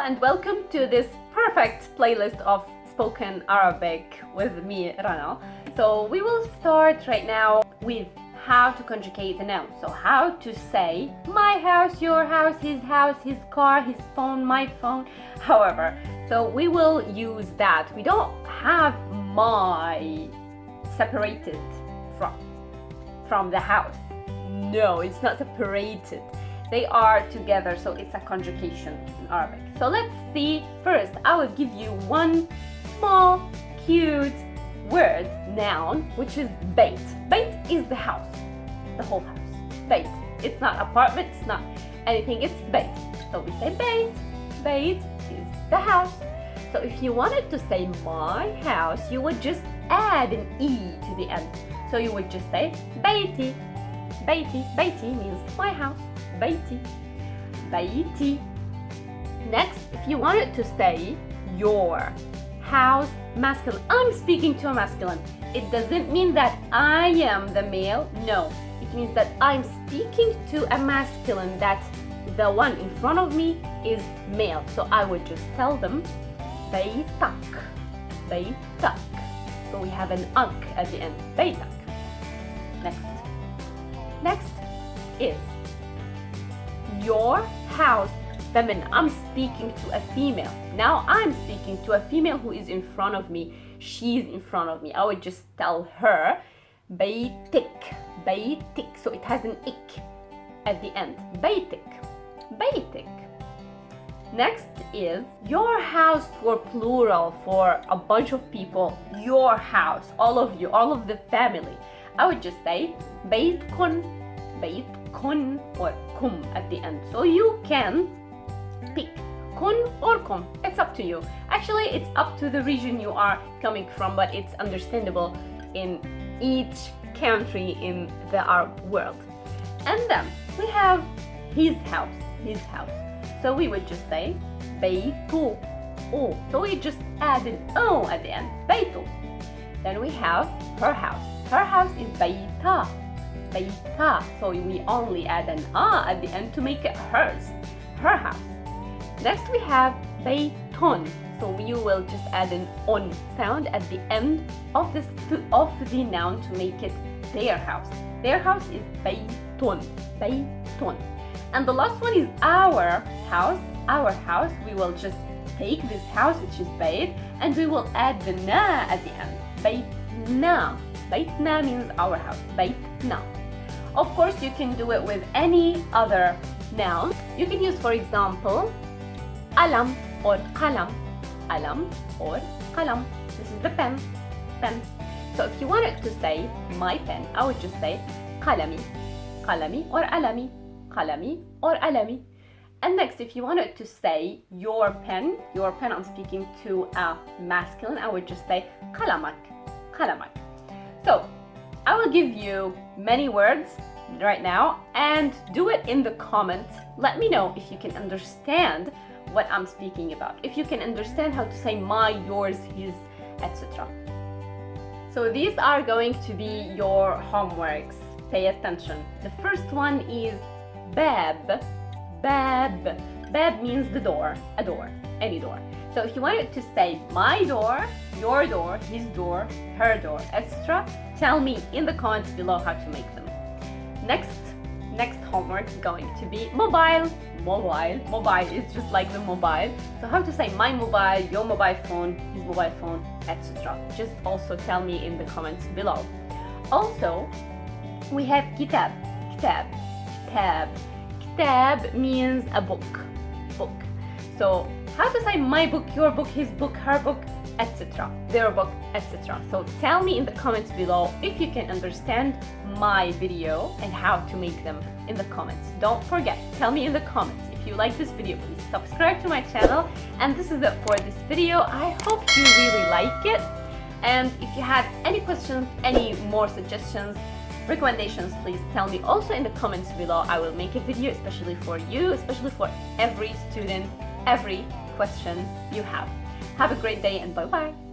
and welcome to this perfect playlist of spoken Arabic with me, Rana. So we will start right now with how to conjugate the noun. So how to say my house, your house, his car, his phone, my phone, however. So we will use that. We don't have my separated from the house. No, it's not separated. They are together, so it's a conjugation in Arabic. So let's see. First, I will give you one small, cute word, noun, which is Beit. Beit is the house, the whole house. Beit. It's not apartment, it's not anything, it's Beit. So we say Beit. Beit is the house. So if you wanted to say my house, you would just add an E to the end. So you would just say Beiti. Beiti. Beiti means my house. Beiti. Beiti. Next, if you wanted to say your house, masculine, I'm speaking to a masculine. It doesn't mean that I am the male. No, it means that I'm speaking to a masculine, that the one in front of me is male. So I would just tell them Beitak. Beitak. So we have an unk at the end. Beitak. Next is your house, feminine. I'm speaking to a female. Now I'm speaking to a female who is in front of me. She's in front of me. I would just tell her Beitik. Beitik. So it has an ik at the end. Beitik. Beitik. Next is your house, for plural, for a bunch of people. Your house, all of you, all of the family. I would just say Beitkun, Beitkun, or kum at the end. So you can pick kun or kum. It's up to you. Actually, it's up to the region you are coming from, but it's understandable in each country in the Arab world. And then we have his house, his house. So we would just say Beitu. Oh, so we just add an O at the end. Beitu. Then we have her house. Her house is Beita. Beita. So we only add an A at the end to make it hers. Her house. Next we have Beiton. So you will just add an on sound at the end of the noun to make it their house. Their house is Beiton. Beiton. And the last one is our house. Our house. We will just take this house, which is Beit, and we will add the na at the end. Beitna. Beitna means our house. Beitna. Of course, you can do it with any other noun. You can use, for example, alam or qalam. Alam or qalam. This is the pen. Pen. So if you wanted to say my pen, I would just say qalami. Qalami or alami. Qalami or alami. And next, if you wanted to say your pen, I'm speaking to a masculine, I would just say qalamak. Qalamak. So I will give you many words right now and do it in the comments. Let me know if you can understand what I'm speaking about, if you can understand how to say my, yours, his, etc. So these are going to be your homeworks. Pay attention. The first one is bab. Bab. Bab means the door, a door, any door. So if you wanted to say my door, your door, his door, her door, etc., tell me in the comments below how to make them. Next homework is going to be mobile. Mobile is just like the mobile. So how to say my mobile, your mobile phone, his mobile phone, etc. Just also tell me in the comments below. Also, we have kitab. Kitab. Kitab. Kitab means a book. Book. So how to say my book, your book, his book, her book, etc. Their book, etc. So tell me in the comments below if you can understand my video and how to make them in the comments. Don't forget, tell me in the comments. If you like this video, please subscribe to my channel. And this is it for this video. I hope you really like it. And if you had any questions, any more suggestions, recommendations, please tell me also in the comments below. I will make a video especially for you, especially for every student, every question you have. Have a great day and bye-bye.